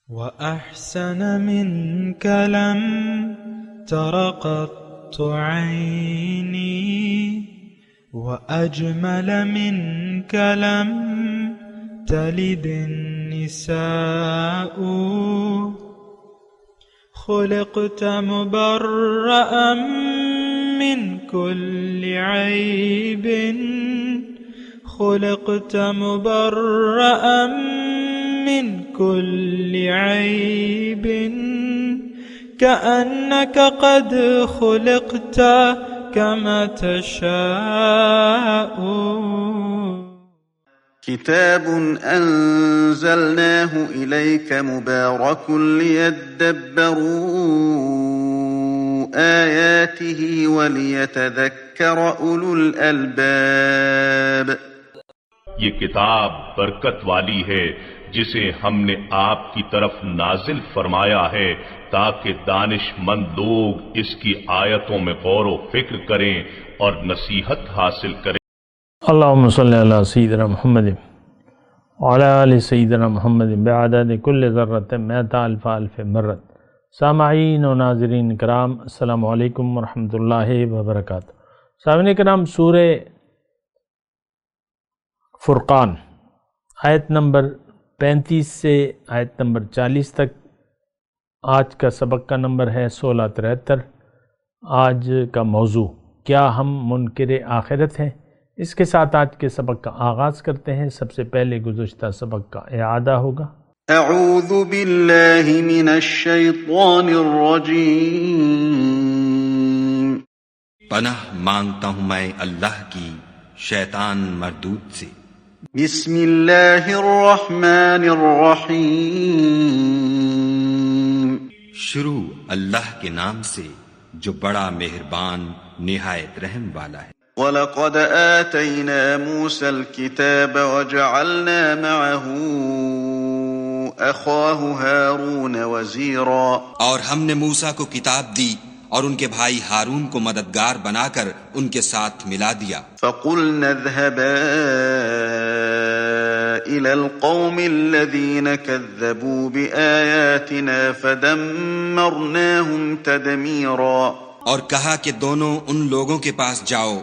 وأحسن منك لم تر قط عيني وأجمل منك لم تلد النساء خلقت مبرأ من كل عيب خلقت مبرأ من كل عيب كأنك قد خلقت كما تشاء. كتاب أنزلناه إليك مبارك ليدبروا آياته وليتذكر أولو الألباب. یہ کتاب برکت والی ہے جسے ہم نے آپ کی طرف نازل فرمایا ہے تاکہ دانش مند لوگ اس کی آیتوں میں غور و فکر کریں اور نصیحت حاصل کریں. اللہم صلی علی سیدنا محمد وعلی آل سیدنا محمد بعدد کل ذرۃ مئۃ الف الف مرۃ. سامعین و ناظرین کرام، السلام علیکم ورحمۃ اللہ وبرکاتہ. سامعین کرام، سورہ فرقان آیت نمبر 35 سے آیت نمبر 40 تک آج کا سبق کا نمبر ہے 1673. آج کا موضوع کیا ہم منکر آخرت ہیں؟ اس کے ساتھ آج کے سبق کا آغاز کرتے ہیں. سب سے پہلے گزشتہ سبق کا اعادہ ہوگا. اعوذ باللہ من الشیطان الرجیم. پناہ مانگتا ہوں میں اللہ کی شیطان مردود سے. بسم اللہ الرحمن الرحیم. شروع اللہ کے نام سے جو بڑا مہربان نہایت رحم والا ہے. وَلَقَدْ آتَيْنَا مُوسَى الْكِتَابَ وَجَعَلْنَا مَعَهُ أَخَاهُ هَارُونَ وَزِيرًا. اور ہم نے موسیٰ کو کتاب دی اور ان کے بھائی ہارون کو مددگار بنا کر ان کے ساتھ ملا دیا. فَقُلْنَا اذْهَبَا إِلَى الْقَوْمِ الَّذِينَ كَذَّبُوا بِآيَاتِنَا فَدَمَّرْنَاهُمْ تَدْمِيرًا. اور کہا کہ دونوں ان لوگوں کے پاس جاؤ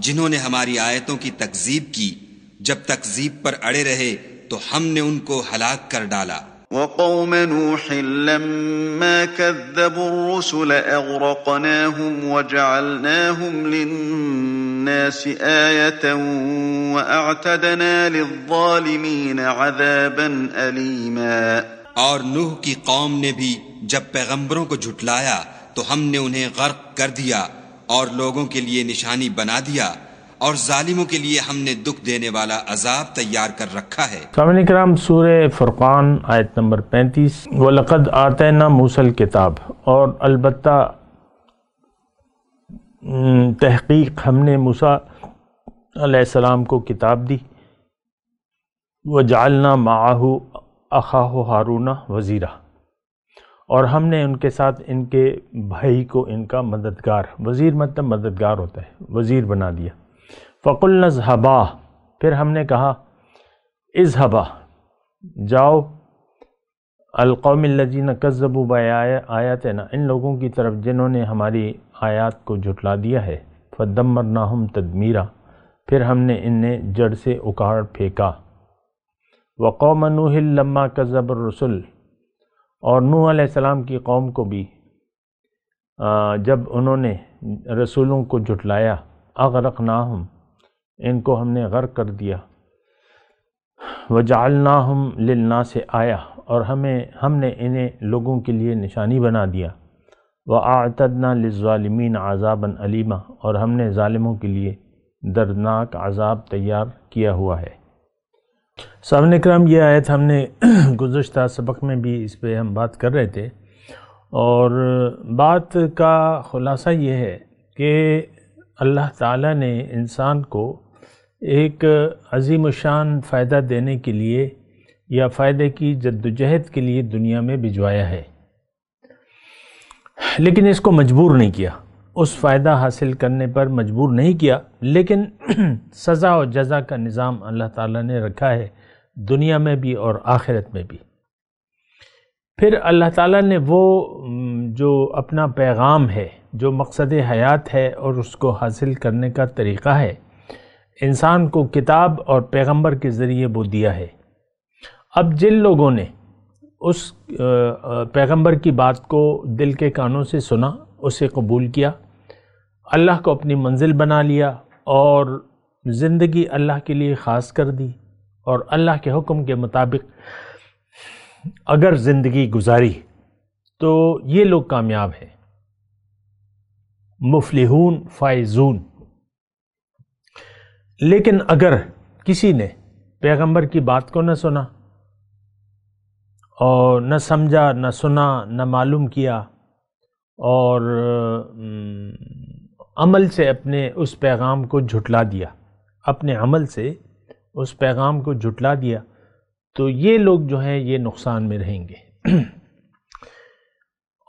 جنہوں نے ہماری آیتوں کی تکذیب کی. جب تکذیب پر اڑے رہے تو ہم نے ان کو ہلاک کر ڈالا. وقوم نوح لما كذبوا الرسل أغرقناهم وجعلناهم للناس آية وأعتدنا للظالمين عذابا أليما. اور نوح کی قوم نے بھی جب پیغمبروں کو جھٹلایا تو ہم نے انہیں غرق کر دیا اور لوگوں کے لیے نشانی بنا دیا، اور ظالموں کے لیے ہم نے دکھ دینے والا عذاب تیار کر رکھا ہے. سامعین کرام، سورہ فرقان آیت نمبر 35. وَلَقَدْ آتَيْنَا مُوسَى الْكِتَابَ، اور البتہ تحقیق ہم نے موسیٰ علیہ السلام کو کتاب دی. وَجَعَلْنَا مَعَهُ أَخَاهُ هَارُونَ وَزِيرًا، اور ہم نے ان کے ساتھ ان کے بھائی کو ان کا مددگار، وزیر مطلب مددگار ہوتا ہے، وزیر بنا دیا. فَقُلْنَا اذْهَبَا، پھر ہم نے کہا اذهبا، جاؤ، القوم الذین کذبوا بآیاتنا، ان لوگوں کی طرف جنہوں نے ہماری آیات کو جھٹلا دیا ہے. فَدَمَّرْنَاهُمْ تَدْمِيرًا، پھر ہم نے انہیں جڑ سے اکھاڑ پھینکا. وَقَوْمَ نُوحٍ لَمَّا كَذَّبَ الرُّسُلَ، اور نوح علیہ السلام کی قوم کو بھی جب انہوں نے رسولوں کو جھٹلایا، اغرقناہم، ان کو ہم نے غرق کر دیا. وجعلناہم للناس آیہ، اور ہم نے انہیں لوگوں کے لیے نشانی بنا دیا. واعتدنا للظالمین عذابا علیما، اور ہم نے ظالموں کے لیے دردناک عذاب تیار کیا ہوا ہے. سامعین اکرام، یہ آیت ہم نے گزشتہ سبق میں بھی اس پہ ہم بات کر رہے تھے، اور بات کا خلاصہ یہ ہے کہ اللہ تعالیٰ نے انسان کو ایک عظیم الشان فائدہ دینے کے لیے یا فائدے کی جدوجہد کے لیے دنیا میں بھجوایا ہے، لیکن اس کو مجبور نہیں کیا، اس فائدہ حاصل کرنے پر مجبور نہیں کیا، لیکن سزا و جزا کا نظام اللہ تعالیٰ نے رکھا ہے دنیا میں بھی اور آخرت میں بھی. پھر اللہ تعالیٰ نے وہ جو اپنا پیغام ہے، جو مقصد حیات ہے اور اس کو حاصل کرنے کا طریقہ ہے، انسان کو کتاب اور پیغمبر کے ذریعے وہ دیا ہے۔ اب جن لوگوں نے اس پیغمبر کی بات کو دل کے کانوں سے سنا، اسے قبول کیا، اللہ کو اپنی منزل بنا لیا اور زندگی اللہ کے لیے خاص کر دی اور اللہ کے حکم کے مطابق اگر زندگی گزاری تو یہ لوگ کامیاب ہیں، مفلحون، فائزون۔ لیکن اگر کسی نے پیغمبر کی بات کو نہ سنا اور نہ سمجھا، نہ سنا، نہ معلوم کیا اور عمل سے اپنے اس پیغام کو جھٹلا دیا، اپنے عمل سے اس پیغام کو جھٹلا دیا، تو یہ لوگ جو ہیں یہ نقصان میں رہیں گے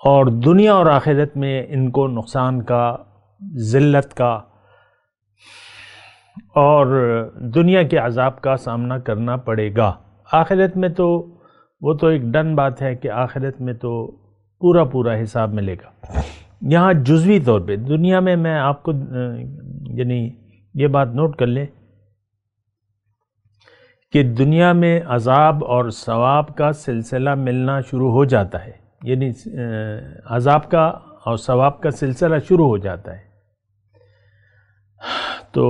اور دنیا اور آخرت میں ان کو نقصان کا، ذلت کا اور دنیا کے عذاب کا سامنا کرنا پڑے گا۔ آخرت میں تو وہ تو ایک ڈن بات ہے کہ آخرت میں تو پورا پورا حساب ملے گا۔ یہاں جزوی طور پہ دنیا میں آپ کو یعنی یہ بات نوٹ کر لیں کہ دنیا میں عذاب اور ثواب کا سلسلہ ملنا شروع ہو جاتا ہے، یعنی عذاب کا اور ثواب کا سلسلہ شروع ہو جاتا ہے۔ تو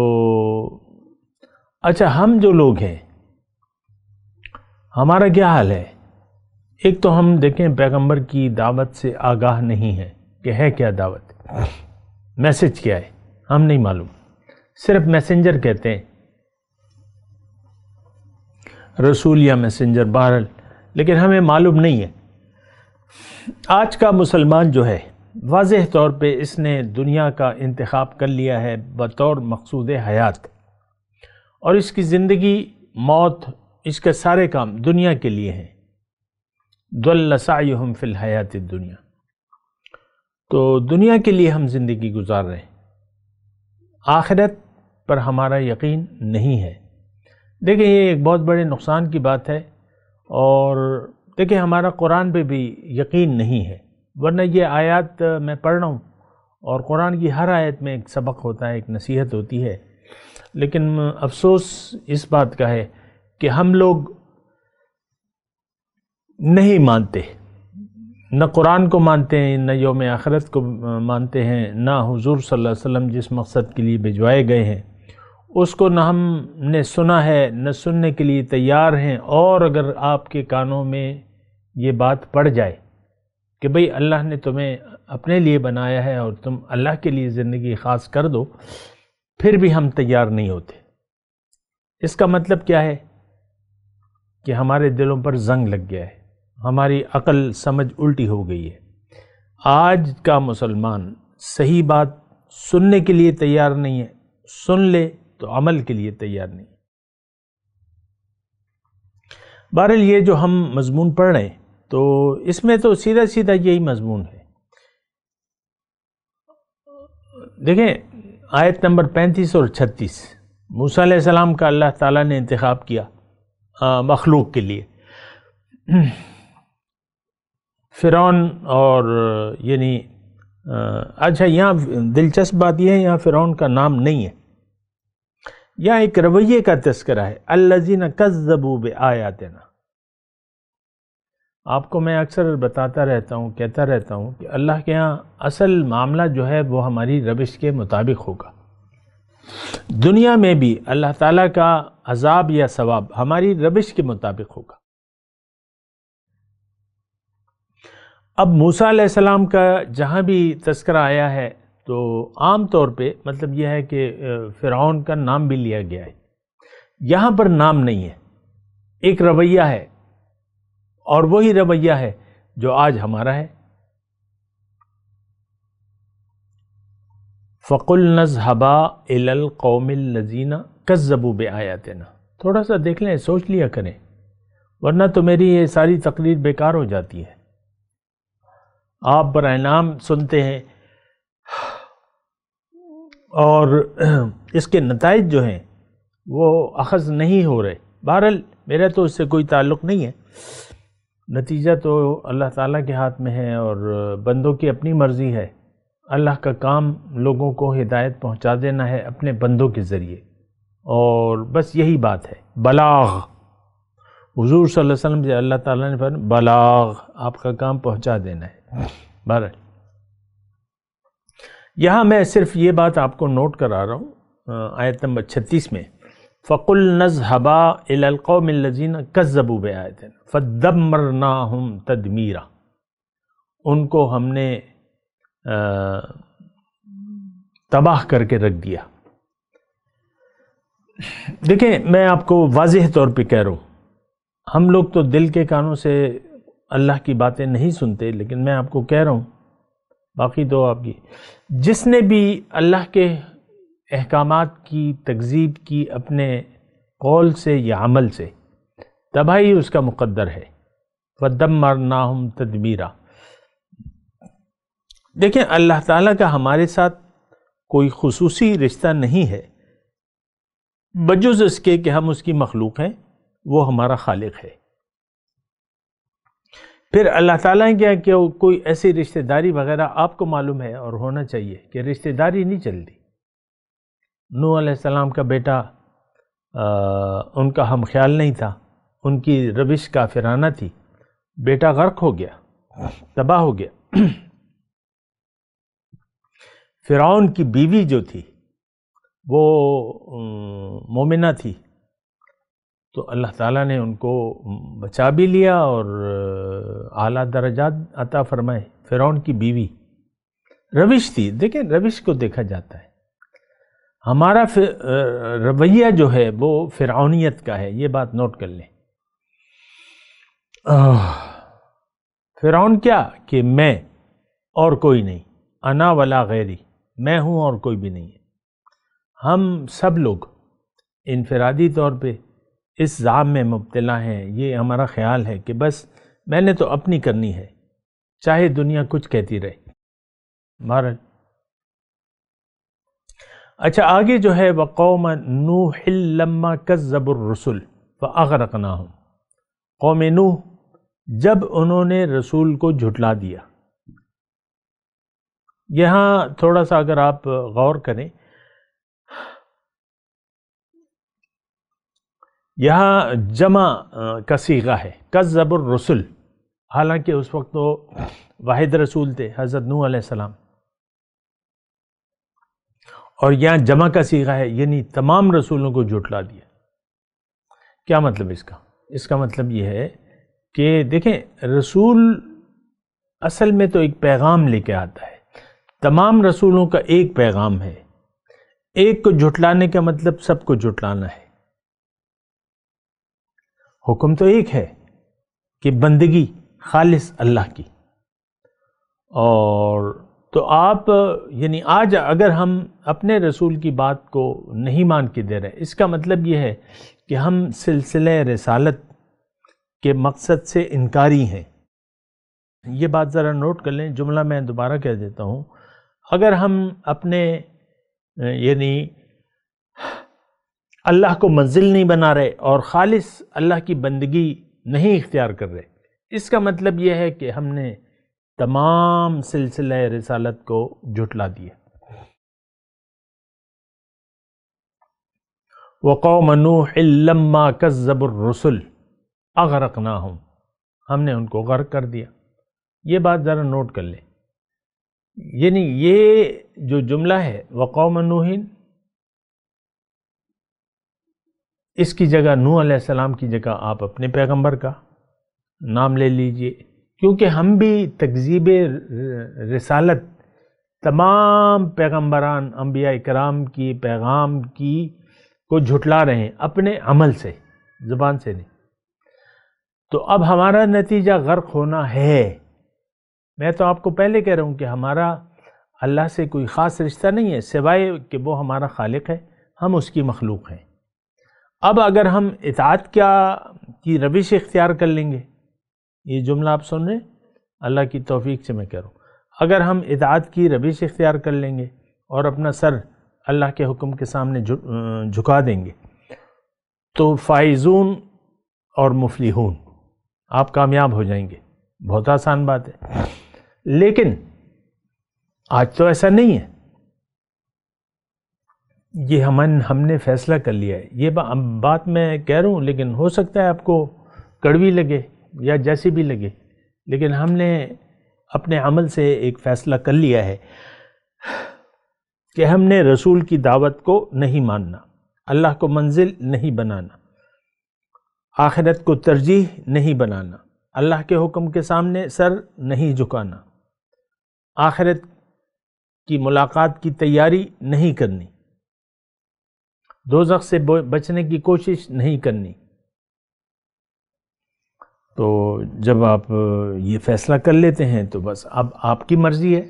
اچھا، ہم جو لوگ ہیں ہمارا کیا حال ہے؟ ایک تو ہم دیکھیں پیغمبر کی دعوت سے آگاہ نہیں ہے کہ ہے کیا دعوت، میسج کیا ہے ہم نہیں معلوم، صرف میسنجر کہتے ہیں، رسول یا میسنجر بہرحال، لیکن ہمیں معلوم نہیں ہے۔ آج کا مسلمان جو ہے واضح طور پہ اس نے دنیا کا انتخاب کر لیا ہے بطور مقصود حیات، اور اس کی زندگی، موت، اس کے سارے کام دنیا کے لیے ہیں۔ ضل سعیہم فی الحیات الدنیا، تو دنیا کے لیے ہم زندگی گزار رہے ہیں، آخرت پر ہمارا یقین نہیں ہے۔ دیکھیں یہ ایک بہت بڑے نقصان کی بات ہے، اور دیکھیں ہمارا قرآن پہ بھی یقین نہیں ہے، ورنہ یہ آیات میں پڑھ رہا ہوں اور قرآن کی ہر آیت میں ایک سبق ہوتا ہے، ایک نصیحت ہوتی ہے، لیکن افسوس اس بات کا ہے کہ ہم لوگ نہیں مانتے، نہ قرآن کو مانتے ہیں، نہ یوم آخرت کو مانتے ہیں، نہ حضور صلی اللہ علیہ وسلم جس مقصد کے لیے بھجوائے گئے ہیں اس کو نہ ہم نے سنا ہے، نہ سننے کے لیے تیار ہیں۔ اور اگر آپ کے کانوں میں یہ بات پڑ جائے کہ بھئی اللہ نے تمہیں اپنے لیے بنایا ہے اور تم اللہ کے لیے زندگی خاص کر دو، پھر بھی ہم تیار نہیں ہوتے۔ اس کا مطلب کیا ہے کہ ہمارے دلوں پر زنگ لگ گیا ہے، ہماری عقل سمجھ الٹی ہو گئی ہے۔ آج کا مسلمان صحیح بات سننے کے لیے تیار نہیں ہے، سن لے تو عمل کے لیے تیار نہیں۔ بہرحال یہ جو ہم مضمون پڑھ رہے ہیں تو اس میں تو سیدھا سیدھا یہی مضمون ہے۔ دیکھیں آیت نمبر 35 اور 36، موسیٰ علیہ السلام کا اللہ تعالیٰ نے انتخاب کیا مخلوق کے لیے۔ فرعون اور یعنی اچھا یہاں دلچسپ بات یہ ہے یہاں فرعون کا نام نہیں ہے، یہاں ایک رویے کا تذکرہ ہے، الذین کذبوا بآیاتنا۔ آپ کو میں اکثر بتاتا رہتا ہوں، کہتا رہتا ہوں کہ اللہ کے ہاں اصل معاملہ جو ہے وہ ہماری روش کے مطابق ہوگا۔ دنیا میں بھی اللہ تعالیٰ کا عذاب یا ثواب ہماری روش کے مطابق ہوگا۔ اب موسیٰ علیہ السلام کا جہاں بھی تذکرہ آیا ہے تو عام طور پہ مطلب یہ ہے کہ فرعون کا نام بھی لیا گیا ہے، یہاں پر نام نہیں ہے، ایک رویہ ہے، اور وہی رویہ ہے جو آج ہمارا ہے۔ فَقُلْنَا اذْهَبَا إِلَى الْقَوْمِ الَّذِينَ كَذَّبُوا بِآيَاتِنَا۔ تھوڑا سا دیکھ لیں، سوچ لیا کریں، ورنہ تو میری یہ ساری تقریر بیکار ہو جاتی ہے۔ آپ برائے نام سنتے ہیں اور اس کے نتائج جو ہیں وہ اخذ نہیں ہو رہے۔ بہرحال میرا تو اس سے کوئی تعلق نہیں ہے، نتیجہ تو اللہ تعالیٰ کے ہاتھ میں ہے اور بندوں کی اپنی مرضی ہے. اللہ کا کام لوگوں کو ہدایت پہنچا دینا ہے اپنے بندوں کے ذریعے، اور بس یہی بات ہے. بلاغ، حضور صلی اللہ علیہ وسلم سے اللہ تعالیٰ نے فرمایا بلاغ، آپ کا کام پہنچا دینا ہے. بہرحال یہاں میں صرف یہ بات آپ کو نوٹ کرا رہا ہوں آیت نمبر 36 میں، فَقُلْ نَذْهَبَا إِلَى الْقَوْمِ الَّذِينَ كَذَّبُوا بِآيَاتِنَا فَدَمَّرْنَاهُمْ تَدْمِيرًا. ان کو ہم نے تباہ کر کے رکھ دیا. دیکھیں میں آپ کو واضح طور پہ کہہ رہا ہوں، ہم لوگ تو دل کے کانوں سے اللہ کی باتیں نہیں سنتے، لیکن میں آپ کو کہہ رہا ہوں، باقی تو آپ کی، جس نے بھی اللہ کے احکامات کی تکذیب کی اپنے قول سے یا عمل سے، تباہی اس کا مقدر ہے. فَدَمَّرْنَاهُمْ تَدْمِيرًا. دیکھیں اللہ تعالیٰ کا ہمارے ساتھ کوئی خصوصی رشتہ نہیں ہے بجز اس کے کہ ہم اس کی مخلوق ہیں، وہ ہمارا خالق ہے. پھر اللہ تعالیٰ نے کیا کہ کوئی ایسی رشتہ داری وغیرہ آپ کو معلوم ہے اور ہونا چاہیے کہ رشتہ داری نہیں چلتی. نوح علیہ السلام کا بیٹا ان کا ہم خیال نہیں تھا، ان کی روش کافرانہ تھی، بیٹا غرق ہو گیا، تباہ ہو گیا. فرعون کی بیوی جو تھی وہ مومنہ تھی، تو اللہ تعالیٰ نے ان کو بچا بھی لیا اور اعلیٰ درجات عطا فرمائے. فرعون کی بیوی روش تھی. دیکھیں روش کو دیکھا جاتا ہے، ہمارا رویہ جو ہے وہ فرعونیت کا ہے، یہ بات نوٹ کر لیں. فرعون کیا کہ میں اور کوئی نہیں، انا ولا غیری، میں ہوں اور کوئی بھی نہیں ہے. ہم سب لوگ انفرادی طور پہ اس زعم میں مبتلا ہیں، یہ ہمارا خیال ہے کہ بس میں نے تو اپنی کرنی ہے چاہے دنیا کچھ کہتی رہے. بہرحال اچھا آگے جو ہے وَقَوْمَ نُوحٍ لَمَّا كَذَّبُوا الرُّسُلَ فَأَغْرَقْنَاهُمْ. قوم نوح جب انہوں نے رسول کو جھٹلا دیا. یہاں تھوڑا سا اگر آپ غور کریں، یہاں جمع کا صیغہ ہے کذب الرسل، حالانکہ اس وقت تو واحد رسول تھے حضرت نوح علیہ السلام، اور یہاں جمع کا صیغہ ہے یعنی تمام رسولوں کو جھٹلا دیا. کیا مطلب اس کا؟ اس کا مطلب یہ ہے کہ دیکھیں رسول اصل میں تو ایک پیغام لے کے آتا ہے، تمام رسولوں کا ایک پیغام ہے. ایک کو جھٹلانے کا مطلب سب کو جھٹلانا ہے. حکم تو ایک ہے کہ بندگی خالص اللہ کی. اور تو آپ یعنی آج اگر ہم اپنے رسول کی بات کو نہیں مان کے دے رہے، اس کا مطلب یہ ہے کہ ہم سلسلہ رسالت کے مقصد سے انکاری ہیں. یہ بات ذرا نوٹ کر لیں، جملہ میں دوبارہ کہہ دیتا ہوں. اگر ہم اپنے یعنی اللہ کو منزل نہیں بنا رہے اور خالص اللہ کی بندگی نہیں اختیار کر رہے، اس کا مطلب یہ ہے کہ ہم نے تمام سلسلہ رسالت کو جھٹلا دیا. وَقَوْمَ نُوحٍ لَمَّا كَذَّبُوا الرُّسُلَ أَغْرَقْنَاهُمْ، ہم نے ان کو غرق کر دیا. یہ بات ذرا نوٹ کر لیں. یعنی یہ جو جملہ ہے وَقَوْمَ نُوحٍ، اس کی جگہ نوح علیہ السلام کی جگہ آپ اپنے پیغمبر کا نام لے لیجئے، کیونکہ ہم بھی تکذیب رسالت تمام پیغمبران انبیاء اکرام کی پیغام کی کو جھٹلا رہے ہیں اپنے عمل سے، زبان سے نہیں. تو اب ہمارا نتیجہ غرق ہونا ہے. میں تو آپ کو پہلے کہہ رہا ہوں کہ ہمارا اللہ سے کوئی خاص رشتہ نہیں ہے سوائے کہ وہ ہمارا خالق ہے، ہم اس کی مخلوق ہیں. اب اگر ہم اطاعت کی روش اختیار کر لیں گے، یہ جملہ آپ سن رہے ہیں، اللہ کی توفیق سے میں کہہ رہا ہوں، اگر ہم اطاعت کی روش اختیار کر لیں گے اور اپنا سر اللہ کے حکم کے سامنے جھکا دیں گے تو فائزون اور مفلحون آپ کامیاب ہو جائیں گے. بہت آسان بات ہے. لیکن آج تو ایسا نہیں ہے. یہ ہم نے فیصلہ کر لیا ہے. یہ بات میں کہہ رہا ہوں لیکن ہو سکتا ہے آپ کو کڑوی لگے یا جیسی بھی لگے، لیکن ہم نے اپنے عمل سے ایک فیصلہ کر لیا ہے کہ ہم نے رسول کی دعوت کو نہیں ماننا، اللہ کو منزل نہیں بنانا، آخرت کو ترجیح نہیں بنانا، اللہ کے حکم کے سامنے سر نہیں جھکانا، آخرت کی ملاقات کی تیاری نہیں کرنی، دوزخ سے بچنے کی کوشش نہیں کرنی. تو جب آپ یہ فیصلہ کر لیتے ہیں تو بس اب آپ کی مرضی ہے،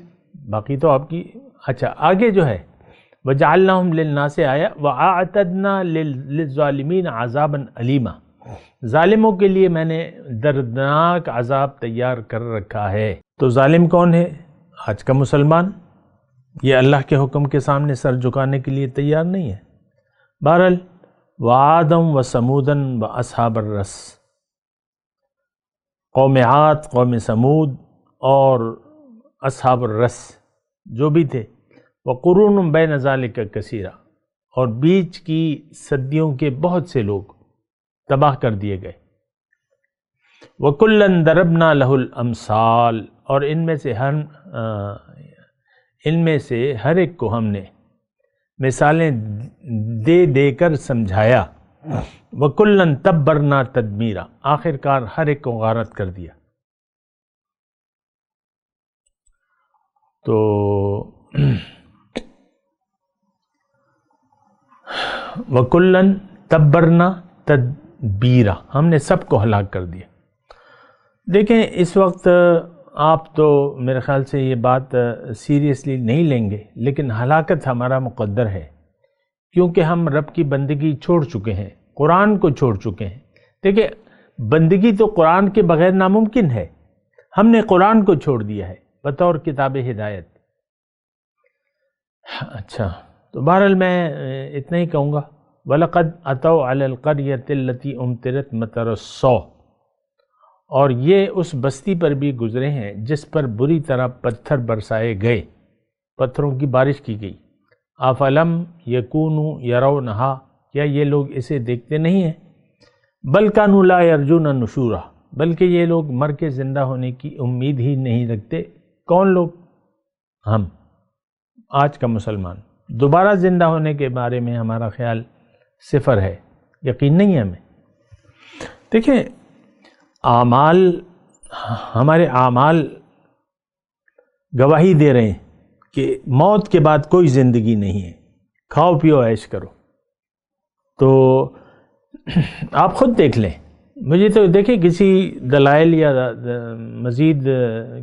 باقی تو آپ کی. اچھا آگے جو ہے وَجَعَلْنَاهُمْ لِلنَّاسِ آیا وَأَعْتَدْنَا لِلظَّالِمِينَ عَذَابًا أَلِيمًا، ظالموں کے لیے میں نے دردناک عذاب تیار کر رکھا ہے. تو ظالم کون ہے؟ آج کا مسلمان. یہ اللہ کے حکم کے سامنے سر جھکانے کے لیے تیار نہیں ہے. بہرحال وَعَادًا وَثَمُودًا وَأَصْحَابَ الرَّسِّ، قوم عاد، قوم سمود اور اصحاب الرس جو بھی تھے، وَقُرُونٌ بَيْنَ ذَلِكَ كَثِيرًا، اور بیچ کی صدیوں کے بہت سے لوگ تباہ کر دیے گئے. وَكُلًّا ضَرَبْنَا لَهُ الْأَمْثَالَ، اور ان میں سے ہر ایک کو ہم نے مثالیں دے دے کر سمجھایا. وَكُلًّا تَبَّرْنَا تَدْمِيرًا، آخر کار ہر ایک کو غارت کر دیا. تو وَكُلًّا تَبَّرْنَا تَدْبِيرًا، ہم نے سب کو ہلاک کر دیا. دیکھیں اس وقت آپ تو میرے خیال سے یہ بات سیریسلی نہیں لیں گے، لیکن ہلاکت ہمارا مقدر ہے، کیونکہ ہم رب کی بندگی چھوڑ چکے ہیں، قرآن کو چھوڑ چکے ہیں. دیکھیں بندگی تو قرآن کے بغیر ناممکن ہے، ہم نے قرآن کو چھوڑ دیا ہے بطور کتاب ہدایت. اچھا تو بہرحال میں اتنا ہی کہوں گا. وَلَقَدْ أَتَوْا عَلَى الْقَرْيَةِ الَّتِي أُمْطِرَتْ مَطَرَ السَّوْءِ، اور یہ اس بستی پر بھی گزرے ہیں جس پر بری طرح پتھر برسائے گئے، پتھروں کی بارش کی گئی. أَفَلَمْ يَكُونُوا يَرَوْنَهَا، کیا یہ لوگ اسے دیکھتے نہیں ہیں؟ بَلْ كَانُوا لَا يَرْجُونَ نُشُورًا، بلکہ یہ لوگ مر کے زندہ ہونے کی امید ہی نہیں رکھتے. کون لوگ؟ ہم، آج کا مسلمان. دوبارہ زندہ ہونے کے بارے میں ہمارا خیال صفر ہے، یقین نہیں ہے ہمیں. دیکھیں ہمارے اعمال گواہی دے رہے ہیں کہ موت کے بعد کوئی زندگی نہیں ہے، کھاؤ پیو عیش کرو. تو آپ خود دیکھ لیں. مجھے تو دیکھیں کسی دلائل یا مزید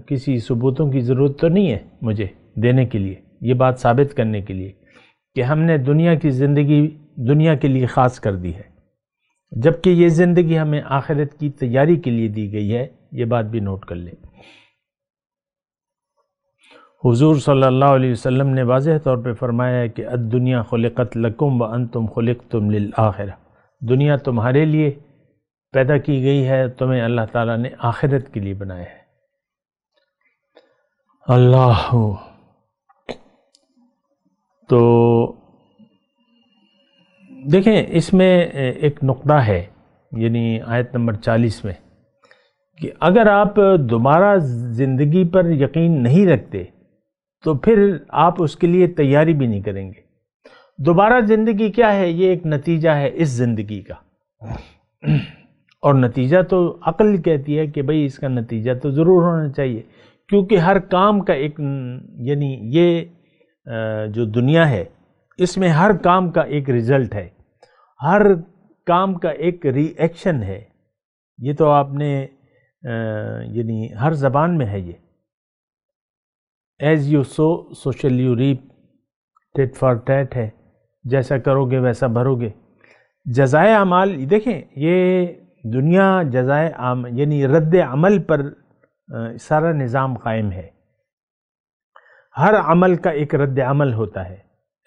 کسی ثبوتوں کی ضرورت تو نہیں ہے مجھے دینے کے لیے، یہ بات ثابت کرنے کے لیے کہ ہم نے دنیا کی زندگی دنیا کے لیے خاص کر دی ہے، جبکہ یہ زندگی ہمیں آخرت کی تیاری کے لیے دی گئی ہے. یہ بات بھی نوٹ کر لیں. حضور صلی اللہ علیہ وسلم نے واضح طور پہ فرمایا ہے کہ الدنیا خلقت لکم وانتم خلقتم للآخرہ، دنیا تمہارے لیے پیدا کی گئی ہے، تمہیں اللہ تعالیٰ نے آخرت کے لیے بنایا ہے. اللہ. تو دیکھیں اس میں ایک نقطہ ہے، یعنی آیت نمبر 40 میں، کہ اگر آپ دوبارہ زندگی پر یقین نہیں رکھتے تو پھر آپ اس کے لیے تیاری بھی نہیں کریں گے. دوبارہ زندگی کیا ہے؟ یہ ایک نتیجہ ہے اس زندگی کا، اور نتیجہ تو عقل کہتی ہے کہ بھئی اس کا نتیجہ تو ضرور ہونا چاہیے، کیونکہ ہر کام کا ایک، یعنی یہ جو دنیا ہے اس میں ہر کام کا ایک رزلٹ ہے، ہر کام کا ایک ری ایکشن ہے. یہ تو آپ نے یعنی ہر زبان میں ہے یہ. As you sow so shall you reap, tit for tat ہے، جیسا کرو گے ویسا بھرو گے. جزائے اعمال، دیکھیں یہ دنیا جزائے یعنی رد عمل پر سارا نظام قائم ہے. ہر عمل کا ایک رد عمل ہوتا ہے.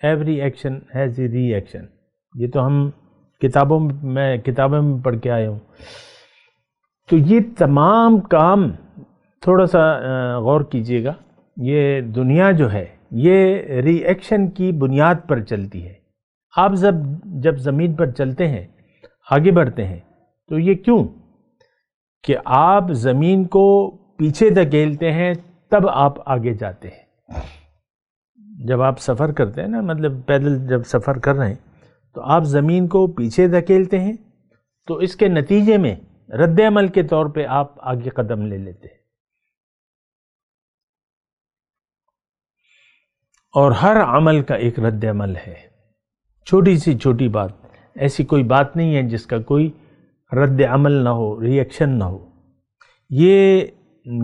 Every action has a reaction. یہ تو ہم کتابوں میں پڑھ کے آئے ہوں. تو یہ تمام کام تھوڑا سا غور کیجئے گا، یہ دنیا جو ہے یہ ری ایکشن کی بنیاد پر چلتی ہے۔ آپ جب زمین پر چلتے ہیں، آگے بڑھتے ہیں، تو یہ کیوں کہ آپ زمین کو پیچھے دھکیلتے ہیں تب آپ آگے جاتے ہیں۔ جب آپ سفر کرتے ہیں نا، مطلب پیدل جب سفر کر رہے ہیں تو آپ زمین کو پیچھے دھکیلتے ہیں، تو اس کے نتیجے میں رد عمل کے طور پہ آپ آگے قدم لے لیتے ہیں۔ اور ہر عمل کا ایک رد عمل ہے، چھوٹی سی چھوٹی بات، ایسی کوئی بات نہیں ہے جس کا کوئی رد عمل نہ ہو، ری ایکشن نہ ہو۔ یہ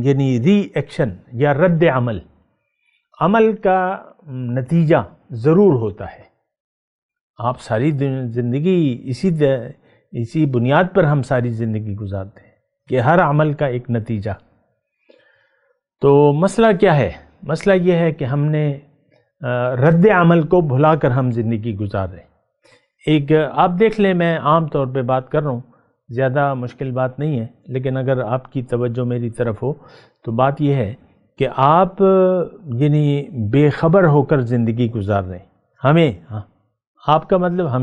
یعنی ری ایکشن یا رد عمل، عمل کا نتیجہ ضرور ہوتا ہے۔ آپ ساری زندگی اسی بنیاد پر ہم ساری زندگی گزارتے ہیں کہ ہر عمل کا ایک نتیجہ۔ تو مسئلہ کیا ہے؟ مسئلہ یہ ہے کہ ہم نے رد عمل کو بھلا کر ہم زندگی گزار رہے ہیں۔ ایک آپ دیکھ لیں، میں عام طور پہ بات کر رہا ہوں، زیادہ مشکل بات نہیں ہے، لیکن اگر آپ کی توجہ میری طرف ہو تو بات یہ ہے کہ آپ یعنی بے خبر ہو کر زندگی گزار رہے ہیں۔ ہمیں، آپ کا مطلب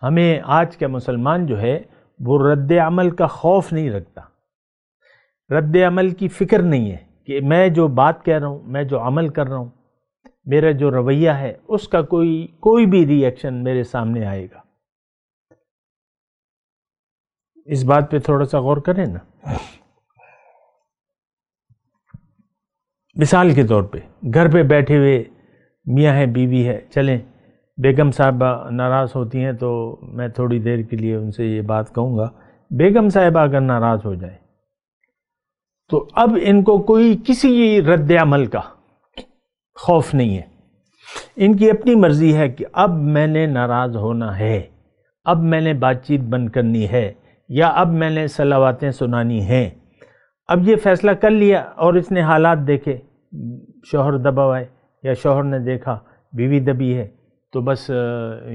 ہمیں آج کا مسلمان جو ہے وہ رد عمل کا خوف نہیں رکھتا، رد عمل کی فکر نہیں ہے کہ میں جو بات کہہ رہا ہوں، میں جو عمل کر رہا ہوں، میرا جو رویہ ہے اس کا کوئی بھی ری ایکشن میرے سامنے آئے گا۔ اس بات پہ تھوڑا سا غور کریں نا۔ مثال کے طور پہ گھر پہ بیٹھے ہوئے میاں ہے، بیوی ہے، چلیں بیگم صاحبہ ناراض ہوتی ہیں تو میں تھوڑی دیر کے لیے ان سے یہ بات کہوں گا، بیگم صاحبہ اگر ناراض ہو جائیں تو اب ان کو کسی رد عمل کا خوف نہیں ہے۔ ان کی اپنی مرضی ہے کہ اب میں نے ناراض ہونا ہے، اب میں نے بات چیت بند کرنی ہے، یا اب میں نے صلواتیں سنانی ہیں۔ اب یہ فیصلہ کر لیا اور اس نے حالات دیکھے، شوہر دبا ہوا ہے یا شوہر نے دیکھا بیوی دبی ہے، تو بس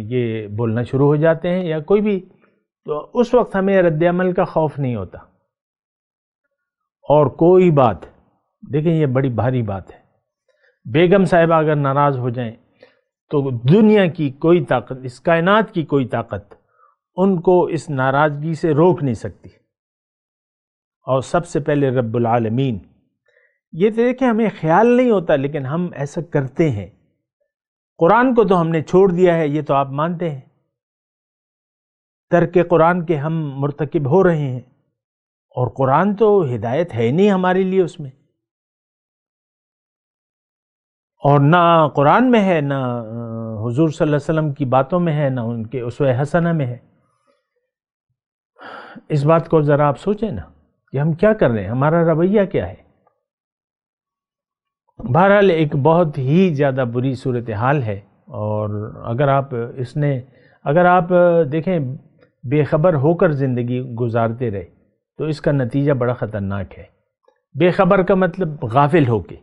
یہ بولنا شروع ہو جاتے ہیں یا کوئی بھی، تو اس وقت ہمیں رد عمل کا خوف نہیں ہوتا۔ اور کوئی بات، دیکھیں یہ بڑی بھاری بات ہے، بیگم صاحبہ اگر ناراض ہو جائیں تو دنیا کی کوئی طاقت، اس کائنات کی کوئی طاقت ان کو اس ناراضگی سے روک نہیں سکتی، اور سب سے پہلے رب العالمین۔ یہ دیکھیں ہمیں خیال نہیں ہوتا لیکن ہم ایسا کرتے ہیں۔ قرآن کو تو ہم نے چھوڑ دیا ہے، یہ تو آپ مانتے ہیں، ترک قرآن کے ہم مرتکب ہو رہے ہیں، اور قرآن تو ہدایت ہے نہیں ہمارے لیے اس میں، اور نہ قرآن میں ہے، نہ حضور صلی اللہ علیہ وسلم کی باتوں میں ہے، نہ ان کے اسوہ حسنہ میں ہے۔ اس بات کو ذرا آپ سوچیں نا کہ ہم کیا کر رہے ہیں، ہمارا رویہ کیا ہے۔ بہرحال ایک بہت ہی زیادہ بری صورتحال ہے، اور اگر آپ دیکھیں بے خبر ہو کر زندگی گزارتے رہے تو اس کا نتیجہ بڑا خطرناک ہے۔ بے خبر کا مطلب غافل ہو کے،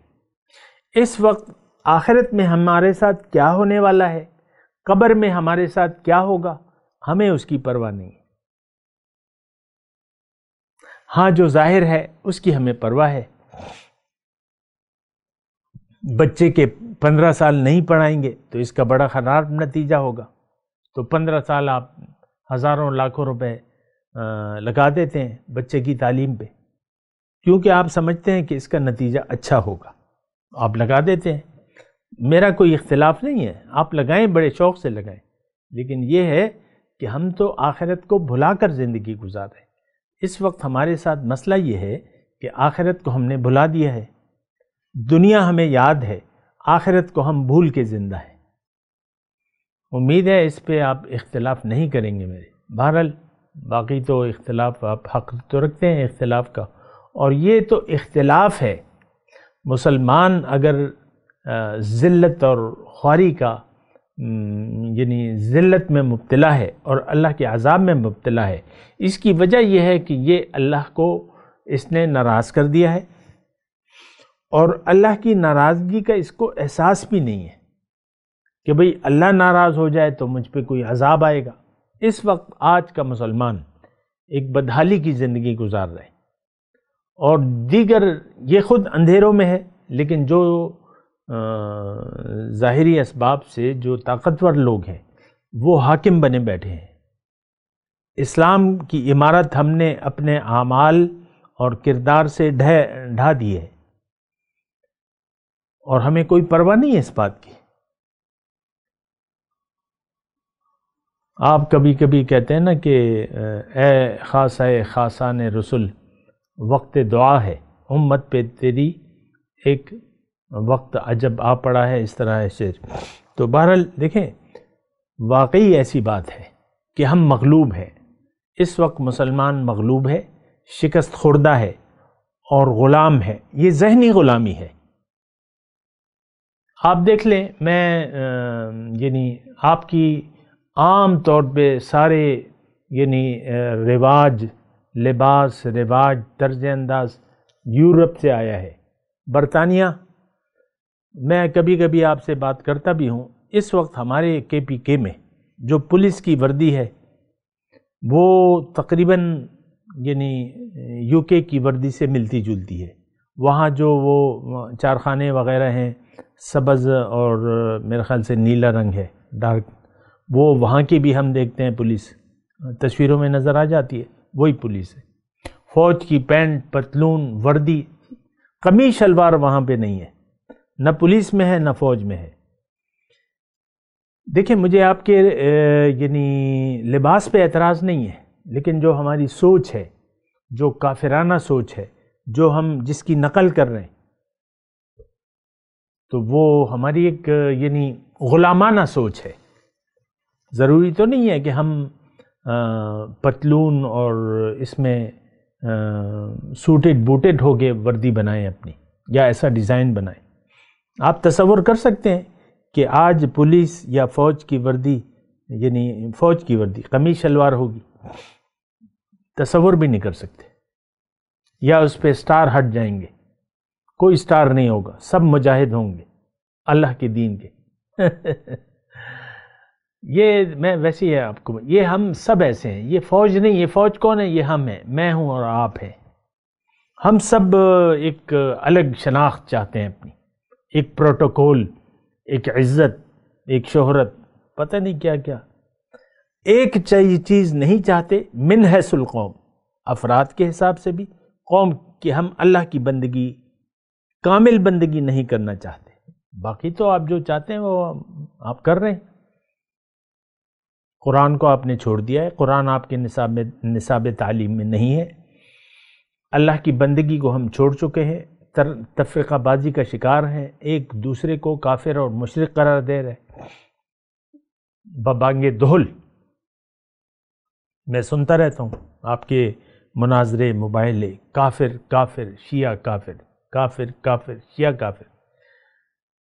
اس وقت آخرت میں ہمارے ساتھ کیا ہونے والا ہے، قبر میں ہمارے ساتھ کیا ہوگا، ہمیں اس کی پرواہ نہیں ہے۔ ہاں جو ظاہر ہے اس کی ہمیں پرواہ ہے۔ بچے کے 15 سال نہیں پڑھائیں گے تو اس کا بڑا خراب نتیجہ ہوگا، تو 15 سال آپ ہزاروں لاکھوں روپے لگا دیتے ہیں بچے کی تعلیم پہ، کیونکہ آپ سمجھتے ہیں کہ اس کا نتیجہ اچھا ہوگا، آپ لگا دیتے ہیں۔ میرا کوئی اختلاف نہیں ہے، آپ لگائیں، بڑے شوق سے لگائیں، لیکن یہ ہے کہ ہم تو آخرت کو بھلا کر زندگی گزار رہے ہیں۔ اس وقت ہمارے ساتھ مسئلہ یہ ہے کہ آخرت کو ہم نے بھلا دیا ہے، دنیا ہمیں یاد ہے، آخرت کو ہم بھول کے زندہ ہیں۔ امید ہے اس پہ آپ اختلاف نہیں کریں گے میرے۔ بہرحال باقی تو اختلاف، آپ حق تو رکھتے ہیں اختلاف کا، اور یہ تو اختلاف ہے۔ مسلمان اگر ذلت اور خواری کا یعنی ذلت میں مبتلا ہے اور اللہ کے عذاب میں مبتلا ہے، اس کی وجہ یہ ہے کہ یہ اللہ کو اس نے ناراض کر دیا ہے، اور اللہ کی ناراضگی کا اس کو احساس بھی نہیں ہے کہ بھئی اللہ ناراض ہو جائے تو مجھ پہ کوئی عذاب آئے گا۔ اس وقت آج کا مسلمان ایک بدحالی کی زندگی گزار رہے ہیں۔ اور دیگر یہ خود اندھیروں میں ہے، لیکن جو ظاہری اسباب سے جو طاقتور لوگ ہیں وہ حاکم بنے بیٹھے ہیں۔ اسلام کی عمارت ہم نے اپنے اعمال اور کردار سے ڈھا دی ہے، اور ہمیں کوئی پرواہ نہیں ہے اس بات کی۔ آپ کبھی کبھی کہتے ہیں نا کہ اے خاصہ خاصان رسول، وقت دعا ہے امت پہ تیری، ایک وقت عجب آ پڑا ہے، اس طرح ہے شعر۔ تو بہرحال دیکھیں، واقعی ایسی بات ہے کہ ہم مغلوب ہیں، اس وقت مسلمان مغلوب ہے، شکست خوردہ ہے اور غلام ہے۔ یہ ذہنی غلامی ہے۔ آپ دیکھ لیں، میں یعنی آپ کی عام طور پہ سارے یعنی رواج، لباس، رواج، طرز انداز یورپ سے آیا ہے، برطانیہ۔ میں کبھی کبھی آپ سے بات کرتا بھی ہوں، اس وقت ہمارے KPK میں جو پولیس کی وردی ہے وہ تقریباً یعنی UK کی وردی سے ملتی جلتی ہے۔ وہاں جو وہ چارخانے وغیرہ ہیں، سبز اور میرے خیال سے نیلا رنگ ہے، ڈارک، وہ وہاں کی بھی ہم دیکھتے ہیں، پولیس تصویروں میں نظر آ جاتی ہے، وہی پولیس ہے۔ فوج کی پینٹ، پتلون، وردی، قمیص شلوار وہاں پہ نہیں ہے، نہ پولیس میں ہے نہ فوج میں ہے۔ دیکھیں، مجھے آپ کے یعنی لباس پہ اعتراض نہیں ہے، لیکن جو ہماری سوچ ہے، جو کافرانہ سوچ ہے، جو ہم جس کی نقل کر رہے ہیں، تو وہ ہماری ایک یعنی غلامانہ سوچ ہے۔ ضروری تو نہیں ہے کہ ہم پتلون اور اس میں سوٹڈ بوٹڈ ہو کے وردی بنائیں اپنی، یا ایسا ڈیزائن بنائیں۔ آپ تصور کر سکتے ہیں کہ آج پولیس یا فوج کی وردی، یعنی فوج کی وردی قمیص شلوار ہوگی؟ تصور بھی نہیں کر سکتے۔ یا اس پہ سٹار ہٹ جائیں گے؟ کوئی سٹار نہیں ہوگا، سب مجاہد ہوں گے اللہ کے دین کے۔ یہ میں ویسے ہی ہے آپ کو، یہ ہم سب ایسے ہیں۔ یہ فوج نہیں، یہ فوج کون ہے؟ یہ ہم ہیں، میں ہوں اور آپ ہیں۔ ہم سب ایک الگ شناخت چاہتے ہیں اپنی، ایک پروٹوکول، ایک عزت، ایک شہرت، پتہ نہیں کیا کیا۔ ایک چیز نہیں چاہتے، من حیث القوم، افراد کے حساب سے بھی، قوم کہ ہم اللہ کی بندگی، کامل بندگی نہیں کرنا چاہتے۔ باقی تو آپ جو چاہتے ہیں وہ آپ کر رہے ہیں۔ قرآن کو آپ نے چھوڑ دیا ہے، قرآن آپ کے نصاب تعلیم میں نہیں ہے۔ اللہ کی بندگی کو ہم چھوڑ چکے ہیں، تفرقہ بازی کا شکار ہیں، ایک دوسرے کو کافر اور مشرک قرار دے رہے ببانگ دہل۔ میں سنتا رہتا ہوں آپ کے مناظرے مباحثے، کافر کافر، شیعہ کافر، کافر کافر، شیعہ کافر۔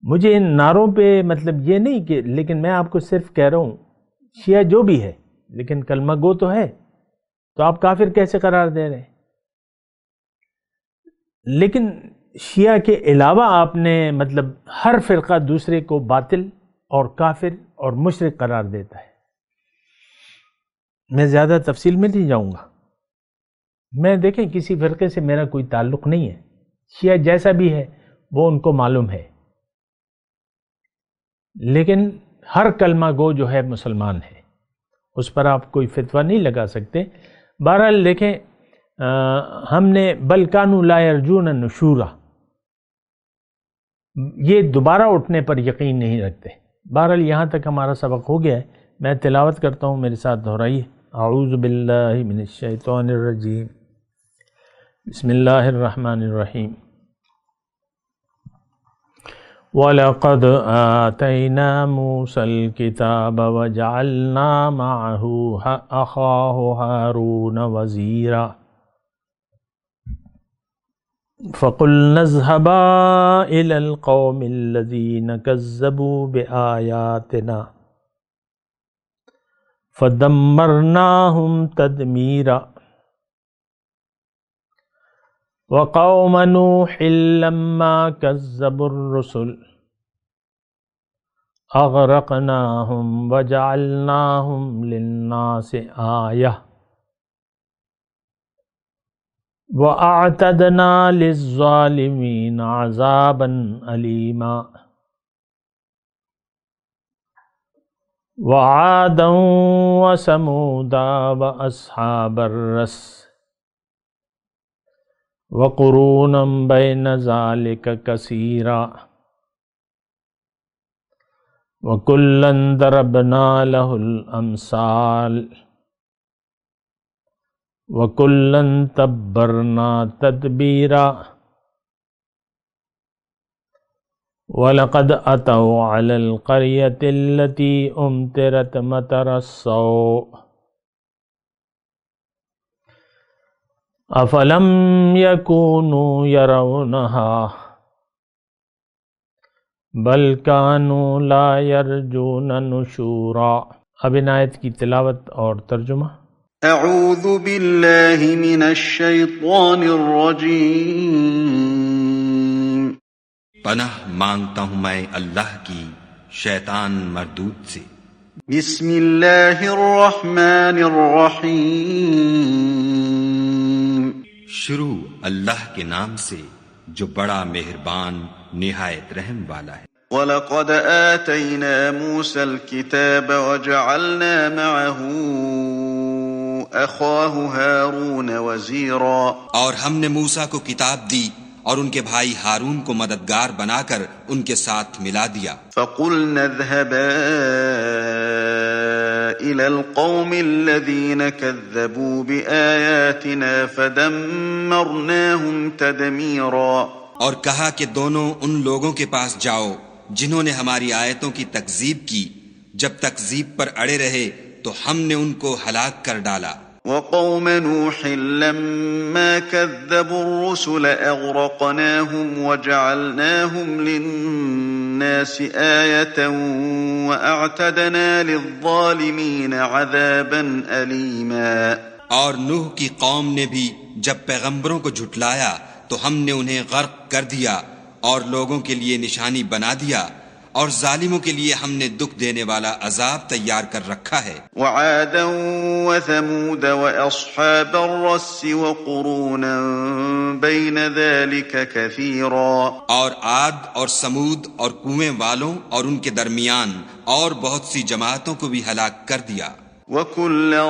مجھے ان نعروں پہ مطلب یہ نہیں کہ، لیکن میں آپ کو صرف کہہ رہا ہوں، شیعہ جو بھی ہے لیکن کلمہ گو تو ہے، تو آپ کافر کیسے قرار دے رہے ہیں؟ لیکن شیعہ کے علاوہ آپ نے مطلب ہر فرقہ دوسرے کو باطل اور کافر اور مشرک قرار دیتا ہے۔ میں زیادہ تفصیل میں نہیں جاؤں گا۔ میں دیکھیں، کسی فرقے سے میرا کوئی تعلق نہیں ہے، شیعہ جیسا بھی ہے وہ ان کو معلوم ہے، لیکن ہر کلمہ گو جو ہے مسلمان ہے، اس پر آپ کوئی فتویٰ نہیں لگا سکتے۔ بہرحال دیکھیں، ہم نے بل کانوا لا یرجون النشورا، یہ دوبارہ اٹھنے پر یقین نہیں رکھتے۔ بہرحال یہاں تک ہمارا سبق ہو گیا ہے، میں تلاوت کرتا ہوں، میرے ساتھ دہرائیے۔ اعوذ باللہ من الشیطان الرجیم، بسم اللہ الرحمن الرحیم۔ وَلَقَدْ آتَيْنَا مُوسَى الْكِتَابَ وَجَعَلْنَا مَعَهُ أَخَاهُ هَارُونَ وَزِيرًا فَقُلْنَا اذْهَبَا إِلَى الْقَوْمِ الَّذِينَ كَذَّبُوا بِآيَاتِنَا فَدَمَّرْنَاهُمْ تَدْمِيرًا وَقَوْمَ نُوحٍ لَمَّا كَذَّبُوا الرُّسُلَ أَغْرَقْنَاهُمْ وَجَعَلْنَاهُمْ لِلنَّاسِ آيَةً وَأَعْتَدْنَا لِلظَّالِمِينَ عَذَابًا أَلِيمًا وَعَادًا وَثَمُودَ وَأَصْحَابَ الرَّسِّ وَقُرُونًا بَيْنَ ذَلِكَ كَثِيرًا وَكُلًّا ضَرَبْنَا لَهُ الْأَمْثَالَ وَكُلًّا تَبَّرْنَا تَتْبِيرًا وَلَقَدْ أَتَوْا عَلَى الْقَرْيَةِ الَّتِي أُمْطِرَتْ مَطَرَ السَّوْءِ أَفَلَمْ يَكُونُوا يَرَوْنَهَا بَلْ كَانُوا لَا يَرْجُونَ نُشُورًا۔ اب ان آیت کی تلاوت اور ترجمہ۔ اعوذ باللہ من الشیطان الرجیم۔ پناہ مانگتا ہوں میں اللہ کی شیطان مردود سے۔ بسم اللہ الرحمن الرحیم۔ شروع اللہ کے نام سے جو بڑا مہربان نہایت رحم والا ہے۔ وَلَقَدْ آتَيْنَا مُوسَى الْكِتَابَ وَجَعَلْنَا مَعَهُ أَخَاهُ هَارُونَ وَزِيرًا۔ اور ہم نے موسیٰ کو کتاب دی اور ان کے بھائی ہارون کو مددگار بنا کر ان کے ساتھ ملا دیا۔ فَقُلْنَا اذْهَبَا إِلَى الْقَوْمِ الَّذِينَ كَذَّبُوا بِآيَاتِنَا فَدَمَّرْنَاهُمْ تَدْمِيرًا۔ اور کہا کہ دونوں ان لوگوں کے پاس جاؤ جنہوں نے ہماری آیتوں کی تکذیب کی، جب تکذیب پر اڑے رہے تو ہم نے ان کو ہلاک کر ڈالا۔ وَقَوْمَ نُوحٍ لَمَّا كَذَّبُوا الرُّسُلَ أَغْرَقْنَاهُمْ وَجَعَلْنَاهُمْ لِلنَّاسِ آيَةً وَأَعْتَدْنَا لِلظَّالِمِينَ عَذَابًا أَلِيمًا۔ اور نوح کی قوم نے بھی جب پیغمبروں کو جھٹلایا تو ہم نے انہیں غرق کر دیا اور لوگوں کے لیے نشانی بنا دیا، اور ظالموں کے لیے ہم نے دکھ دینے والا عذاب تیار کر رکھا ہے۔ وعادا وثمود واصحاب الرس وقرونا بین ذلك كثيرا۔ اور عاد اور سمود اور کنویں والوں اور ان کے درمیان اور بہت سی جماعتوں کو بھی ہلاک کر دیا۔ وَكُلًّا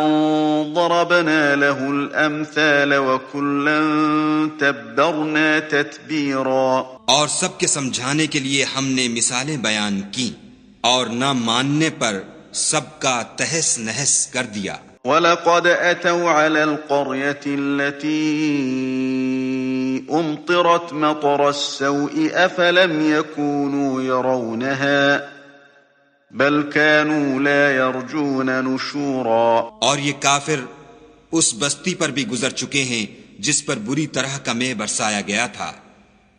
ضَرَبْنَا لَهُ الْأَمْثَالَ وَكُلًّا تَبَّرْنَا تَتْبِيرًا۔ اور سب کے سمجھانے کے لیے ہم نے مثالیں بیان کی اور نہ ماننے پر سب کا تہس نہس کر دیا۔ وَلَقَدْ أَتَوْا عَلَى الْقَرْيَةِ الَّتِي أُمْطِرَتْ مَطَرَ السَّوْءِ أَفَلَمْ يَكُونُوا يَرَوْنَهَا بل كانوا لا يرجون نشورا۔ اور یہ کافر اس بستی پر بھی گزر چکے ہیں جس پر بری طرح کا مے برسایا گیا تھا،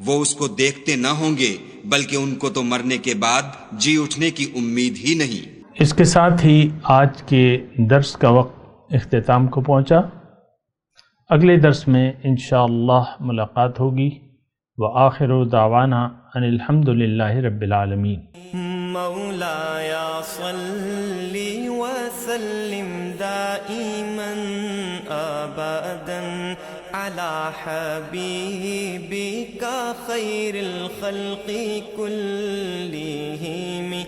وہ اس کو دیکھتے نہ ہوں گے بلکہ ان کو تو مرنے کے بعد جی اٹھنے کی امید ہی نہیں۔ اس کے ساتھ ہی آج کے درس کا وقت اختتام کو پہنچا۔ اگلے درس میں انشاءاللہ ملاقات ہوگی۔ وآخر دعوانا ان الحمد للہ رب العالمین۔ مولاي صل وسلم دائما أبدا على حبيبك خير الخلق كلهم